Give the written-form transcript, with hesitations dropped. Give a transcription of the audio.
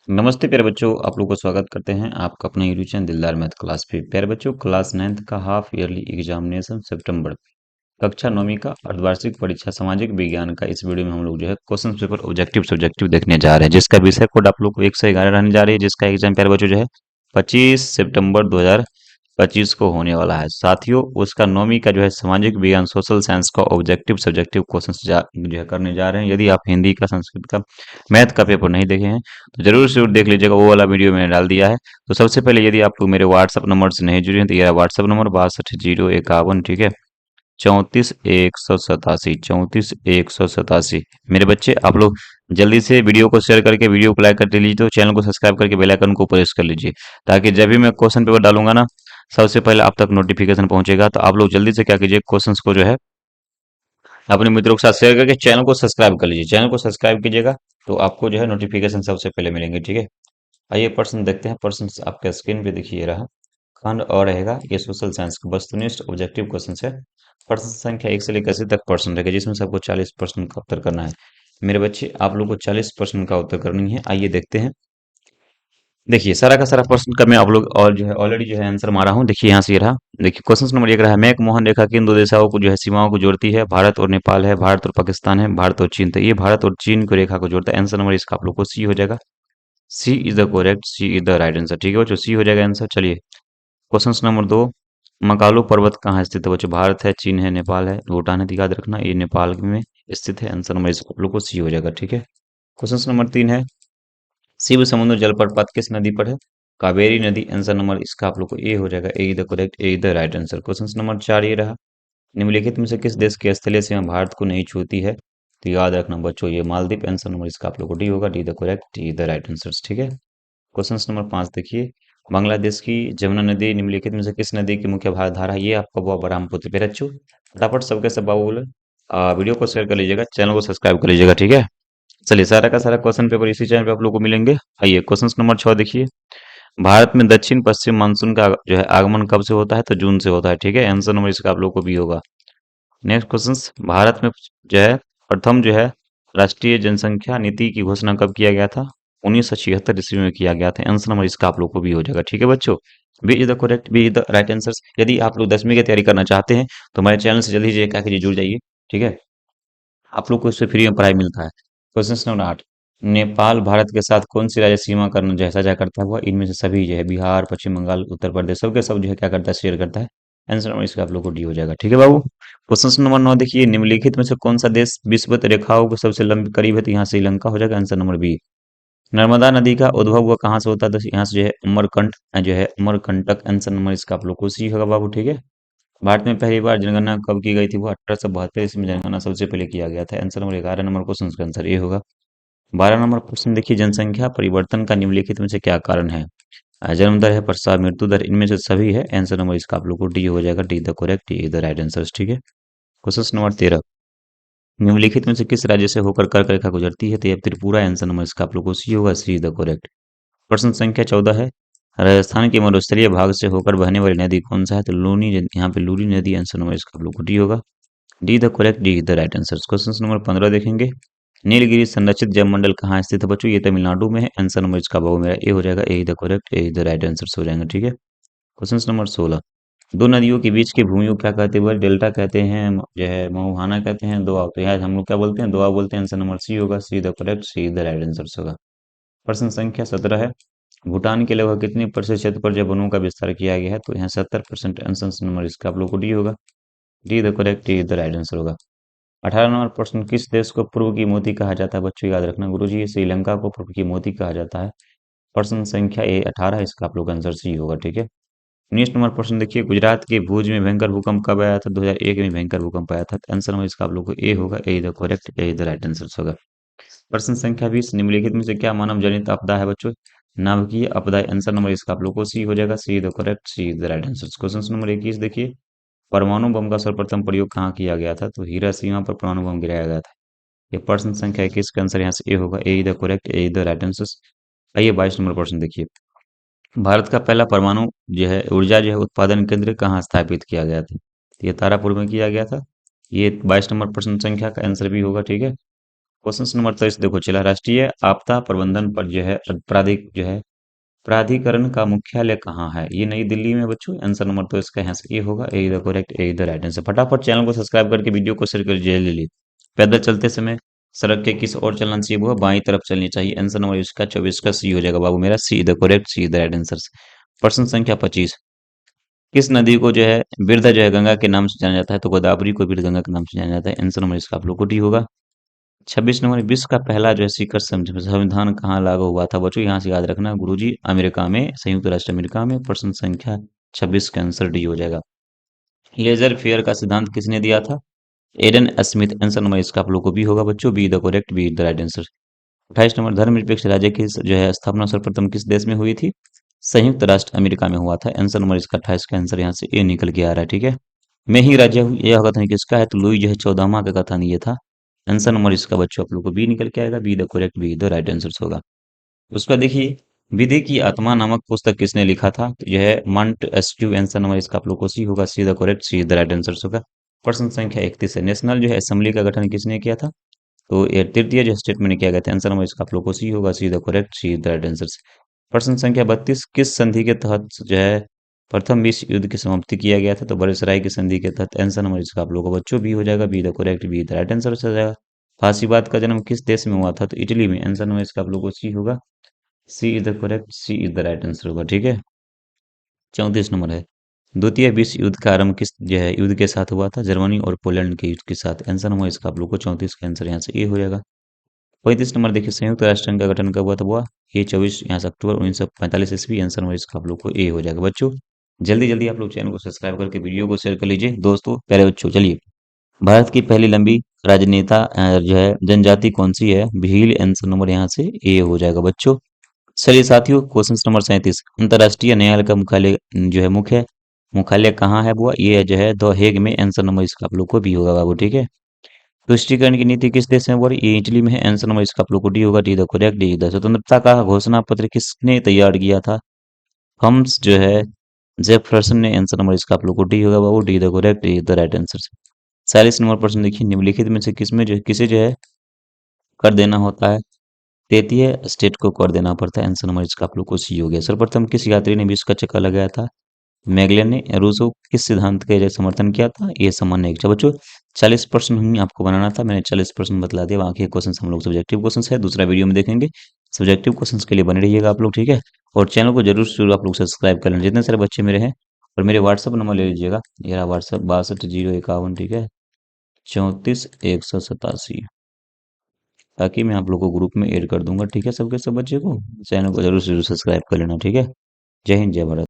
नमस्ते प्यारे बच्चों, आप लोग को स्वागत करते हैं आपका अपना यूट्यूब चैनल दिलदार मैथ क्लास पे। प्यारे बच्चों, क्लास 9th का हाफ ईयरली एग्जामिनेशन सितंबर कक्षा 9वीं का अर्धवार्षिक परीक्षा सामाजिक विज्ञान का इस वीडियो में हम लोग जो है क्वेश्चन पेपर ऑब्जेक्टिव सब्जेक्टिव देखने जा रहे हैं, जिसका विषय कोड आप लोग को 1 से 11 रहने जा रही है, जिसका एग्जाम प्यारे बच्चों जो है 25 सितंबर 2025 को होने वाला है। साथियों, उसका 9वीं का जो है सामाजिक विज्ञान सोशल साइंस का ऑब्जेक्टिव सब्जेक्टिव क्वेश्चन जो है करने जा रहे हैं। यदि आप हिंदी का, संस्कृत का, मैथ का पेपर नहीं देखे हैं तो जरूर से देख लीजिएगा, वो वाला वीडियो मैंने डाल दिया है। तो सबसे पहले यदि आप लोग मेरे व्हाट्सअप नंबर से नहीं जुड़े हैं तो यह व्हाट्सअप नंबर 62 051, ठीक है, 34 187, 34 187। मेरे बच्चे, आप लोग जल्दी से वीडियो को शेयर करके वीडियो को लाइक कर दे लीजिए, तो चैनल को सब्सक्राइब करके बेल आइकन को प्रेस कर लीजिए, ताकि जब भी मैं क्वेश्चन पेपर डालूंगा ना, सबसे पहले आप तक नोटिफिकेशन पहुंचेगा। तो आप लोग जल्दी से क्या कीजिए, क्वेश्चंस को जो है अपने मित्रों के साथ शेयर करके चैनल को सब्सक्राइब कर लीजिए। चैनल को सब्सक्राइब कीजिएगा तो आपको जो है नोटिफिकेशन सबसे पहले मिलेंगे, ठीक है। आइए प्रश्न देखते हैं। प्रश्न आपके स्क्रीन पे देखिए रहा। खंड और रहेगा, ये सोशल साइंस का वस्तुनिष्ठ ऑब्जेक्टिव क्वेश्चन है। प्रश्न संख्या 1 से लेकर 80 तक प्रश्न रहेगा, जिसमें सबको 40 प्रश्न का उत्तर करना है। मेरे बच्चे, आप लोग को 40 प्रश्न का उत्तर करनी है। आइए देखते हैं। देखिए, सारा का सारा प्रश्न का मैं आप लोग और जो है ऑलरेडी जो है आंसर मारा हूँ। देखिए यहाँ से ये रहा। देखिए क्वेश्चन नंबर 1 रहा है, मेक मोहन रेखा किन दो देशों को जो है सीमाओं को जोड़ती है? भारत और नेपाल है, भारत और पाकिस्तान है, भारत और चीन। तो ये भारत और चीन को रेखा को जोड़ता है। आंसर नंबर इसका आप लोग को सी हो जाएगा। C is the correct, C is the right answer, ठीक है बच्चों, सी हो जाएगा आंसर। चलिए क्वेश्चन नंबर 2, मकालू पर्वत कहाँ स्थित है बच्चों? भारत है, चीन है, नेपाल है, भूटान है। तो याद रखना ये नेपाल में स्थित है। आंसर नंबर इसका आप लोग को सी हो जाएगा, ठीक है। क्वेश्चन नंबर 3 है, शिव समुद्र जलप्रपात किस नदी पर है? कावेरी नदी। आंसर नंबर इसका आप लोग को ए हो जाएगा। A the correct, A the right answer. Question number 4 ये रहा, निम्नलिखित में से किस देश की स्थलीय सीमा भारत को नहीं छूती है? तो याद रखना बच्चों, ये मालदीव। आंसर नंबर इसका आप लोग को डी होगा। D the correct, D the right answer, ठीक है। क्वेश्चन नंबर 5 देखिए, बांग्लादेश की जमुना नदी निम्नलिखित में से किस नदी की मुख्य धारा है? ये आपका हुआ ब्रह्मपुत्र। मेरे बच्चों, फटाफट सबके सब बाबू बोले वीडियो को शेयर कर लीजिएगा, चैनल को सब्सक्राइब कर लीजिएगा, ठीक है। चलिए सारा का सारा क्वेश्चन पेपर इसी चैनल पे आप लोग को मिलेंगे। आइए क्वेश्चन नंबर 6 देखिए, भारत में दक्षिण पश्चिम मानसून का जो है आगमन कब से होता है? तो जून से होता है, ठीक है। आंसर नंबर इसका आप लोग को भी होगा। नेक्स्ट क्वेश्चन, भारत में जो है प्रथम जो है राष्ट्रीय जनसंख्या नीति की घोषणा कब किया गया था? 1976 ईस्वी में किया गया था। आंसर नंबर इसका आप लोग को भी हो जाएगा, ठीक है बच्चों। B is the correct, B is the right answer. यदि आप लोग 10वीं की तैयारी करना चाहते हैं तो हमारे चैनल से जल्दी से क्या कीजिए, जुड़ जाइए, ठीक है। आप लोग को इससे फ्री में पढ़ाई मिलता है। क्वेश्चन नंबर 8, नेपाल भारत के साथ कौन सी राज्य सीमा करना जो है साझा करता हुआ? इनमें से सभी जो है बिहार, पश्चिम बंगाल, उत्तर प्रदेश, सबके सब जो है क्या करता है, शेयर करता है। आंसर नंबर इसका आप लोग को डी हो जाएगा, ठीक है बाबू। क्वेश्चन नंबर 9 देखिए, निम्नलिखित में से कौन सा देश विषुवत रेखाओं के सबसे लंबे करीब है? तो यहाँ श्रीलंका हो जाएगा। Answer number B. नर्मदा नदी का उद्भव हुआ कहाँ से होता है? तो यहाँ से जो है अमरकंट जो है अमरकंटक। आंसर नंबर इसका आप लोग को सी होगा बाबू, ठीक है। भारत में पहली बार जनगणना कब की गई थी? वो 1872 ईस्वी में जनगणना सबसे पहले किया गया था। आंसर नंबर 11 नंबर क्वेश्चन का आंसर ये होगा। 12 नंबर प्रश्न देखिए, जनसंख्या परिवर्तन का निम्नलिखित में से क्या कारण है? जन्म दर है, प्रसव, मृत्यु दर, इनमें से सभी है। आंसर नंबर इसका आप लोग को डी हो जाएगा। D the correct, D the right answer, ठीक है। क्वेश्चन नंबर 13, निम्नलिखित में से किस राज्य से होकर कर्क रेखा गुजरती है? तो ये त्रिपुरा। आंसर नंबर इसका आप लोग को सी होगा। See the correct. प्रश्न संख्या 14 है, राजस्थान के मरुस्थलीय भाग से होकर बहने वाली नदी कौन सा है? तो लूनी, यहाँ पे लूनी नदी। आंसर नंबर इसका आप लोग को डी होगा। D the correct, D the right answer. Question number 15 देखेंगे, नीलगिरी संरक्षित जैव मंडल कहाँ स्थित है बच्चों? ये तमिलनाडु में है। आंसर नंबर इसका बाबू मेरा ए हो जाएगा। A the correct, A the right answer हो जाएंगे, ठीक है। क्वेश्चन नंबर 16, दो नदियों के बीच की भूमि को क्या कहते हैं? वह डेल्टा कहते हैं, जो है मुहाना कहते हैं, दोआब। तो यहाँ हम लोग क्या बोलते हैं? दोआब बोलते हैं। आंसर नंबर सी होगा। See the correct, see the right answer होगा। प्रश्न संख्या 17 है, भूटान के लगभग कितने प्रतिशत क्षेत्र पर जब वनों का विस्तार किया गया है? तो यहाँ 70%। आंसर नंबर इसका आप लोग को डी होगा। D the correct, D the right answer होगा। 18 नंबर प्रश्न, किस देश को पूर्व की मोती कहा जाता है बच्चों? याद रखना गुरुजी, श्रीलंका को पूर्व की मोती कहा जाता है। प्रश्न संख्या ए 18, इसका आप लोग का आंसर सी होगा, ठीक है। 19 नंबर प्रश्न देखिए, गुजरात के भुज में भयंकर भूकंप कब आया था? 2001 में भयंकर भूकंप आया था। आंसर नंबर इसका आप लोग को ए होगा। A the correct, A the right answer होगा। प्रश्न संख्या 20, निम्नलिखित में से क्या मानव जनित आपदा है बच्चों? नाभिकीय आपदा। आंसर नंबर इसका आप लोग को सी हो जाएगा। See the correct, see the right answer. Question number 21 देखिए, परमाणु बम का सर्वप्रथम प्रयोग कहाँ किया गया था? तो हिरोशिमा पर परमाणु बम गिराया गया था। ये प्रश्न संख्या 21 का आंसर यहाँ से ए होगा। A the correct, A the right answer. आइए 22 नंबर प्रश्न देखिए, भारत का पहला परमाणु जो है ऊर्जा जो है उत्पादन केंद्र कहाँ स्थापित किया गया था? तो ये तारापुर में किया गया था। ये 22 नंबर प्रश्न संख्या का आंसर भी होगा, ठीक है। क्वेश्चन नंबर 23 देखो चला, राष्ट्रीय आपदा प्रबंधन पर जो है प्राधिकरण का मुख्यालय कहाँ है? ये नई दिल्ली में बच्चों। आंसर नंबर तो इसका यहाँ से ए होगा। A is the correct, A is the right answer. फटाफट चैनल को सब्सक्राइब करके वीडियो को शेयर कर जल्दी। पैदल चलते समय सड़क के किस ओर चलना चाहिए? वो बाईं तरफ चलनी चाहिए। आंसर नंबर इसका 24 का सी हो जाएगा बाबू मेरा। C is the correct, C is the right answer. प्रश्न संख्या 25, किस नदी को जो है बिरधा जो है गंगा के नाम से जाना जाता है? तो गोदावरी को बिरधा गंगा के नाम से जाना जाता है। आंसर नंबर इसका आप लोग को डी होगा। 26 नंबर, विश्व का पहला जो है शिखर संविधान कहाँ लागू हुआ था बच्चों? यहाँ से याद रखना गुरुजी, अमेरिका में, संयुक्त राष्ट्र अमेरिका में। प्रश्न संख्या 26 का आंसर डी हो जाएगा। लेजर फेयर का सिद्धांत किसने दिया था? Aiden Smith. आंसर नंबर इसका आप लोग को बी होगा बच्चों। Be the correct, be the right answer. 28 number, धर्मनिरपेक्ष राज्य की जो है स्थापना सर्वप्रथम किस देश में हुई थी? संयुक्त राष्ट्र अमेरिका में हुआ था। आंसर नंबर इसका 28 का आंसर यहाँ से ए निकल के आ रहा है। ठीक है, मैं ही राजा हूँ यह कथन किसका है? तो लुई जो है 14वां का कथन ये था। आंसर नंबर इसका बच्चों आप लोग को बी निकल के आएगा। Be the correct, be the right answer होगा। उसका देखिए, विधि की आत्मा नामक पुस्तक किसने लिखा था? तो यह है मॉन्ट एस्क्यू। आंसर नंबर इसका आप लोग को सी होगा। See the correct, see the right answer होगा। प्रश्न संख्या 31 है, नेशनल जो है असेंबली का गठन किसने किया था? तो ये तृतीय जो स्टेटमेंट में किया गया था। आंसर नंबर इसका आप लोग को सी होगा। See the correct, see the right answer. प्रश्न संख्या 32, किस संधि के तहत जो है प्रथम विश्व युद्ध की समाप्ति किया गया था? तो बरसराय की संधि के तहत। आंसर नंबर इसका आप लोगों को बच्चों बी हो जाएगा। Be the correct, be the right answer हो जाएगा। फांसीवाद का जन्म किस देश में हुआ था? तो इटली में। आंसर नंबर इसका आप लोग को सी होगा। C is the correct, C is the right answer होगा। ठीक है, 34 नंबर है, द्वितीय विश्व युद्ध का आरंभ किस जो है युद्ध के साथ हुआ था? जर्मनी और पोलैंड के युद्ध के साथ। आंसर नंबर इसका आप लोग को 34 का आंसर यहाँ से ए हो जाएगा। 35 नंबर देखिए, संयुक्त राष्ट्र संघ का गठन कब हुआ था? हुआ ये 24 यहाँ से अक्टूबर 1945 ईस्वी। आंसर नंबर इसका आप लोग को ए हो जाएगा बच्चों। जल्दी जल्दी आप लोग चैनल को सब्सक्राइब करके वीडियो को शेयर कर लीजिए दोस्तों, प्यारे बच्चों। चलिए, भारत की पहली लंबी राजनेता जो है जनजाति कौन सी है? भील। आंसर नंबर यहाँ से ए हो जाएगा बच्चों। चलिए साथियों, क्वेश्चन नंबर 37, अंतर्राष्ट्रीय न्यायालय का मुख्यालय जो है मुख्यालय कहाँ है? वो ये जो है द हेग में। आंसर नंबर इसका आप लोग को भी होगा बाबू। ठीक है, तुष्टीकरण की नीति किस देश में? वो ये इटली में है। आंसर नंबर इसका आप लोग को डी होगा। D the correct, D the. स्वतंत्रता का घोषणा पत्र किसने तैयार किया था? थॉमस जो है जेफरसन ने। आंसर नंबर इसका आप लोग को डी होगा बाबू। D the correct, D the right answer. 40 नंबर प्रश्न देखिए, निम्नलिखित में से किसमें जो किसे जो है कर देना होता है? तृतीय स्टेट को कर देना पड़ता है। आंसर नंबर इसका आप लोग को सी हो गया। सर्वप्रथम किस यात्री ने विश्व का चक्कर लगाया था? मैगलेन ने। रूसो किस सिद्धांत का जो समर्थन किया था? ये सामान्य इच्छा बच्चों। 40 प्रश्न ही आपको बनाना था, मैंने 40 प्रश्न बतला दिया। बाकी क्वेश्चन हम लोग सब्जेक्टिव क्वेश्चन है, दूसरा वीडियो में देखेंगे। सब्जेक्टिव क्वेश्चन के लिए बने रहिएगा आप लोग। ठीक है, और चैनल को जरूर जरूर आप लोग सब्सक्राइब कर लें जितने सारे बच्चे मेरे हैं। और मेरे व्हाट्सअप नंबर ले लीजिएगा, मेरा व्हाट्सअप 62 051। ठीक है, 34 187, ताकि मैं आप लोग को ग्रुप में ऐड कर दूंगा। ठीक है, सबके सब बच्चे को। चैनल को जरूर से जरूर सब्सक्राइब कर लेना। ठीक है, जय हिंद, जय भारत।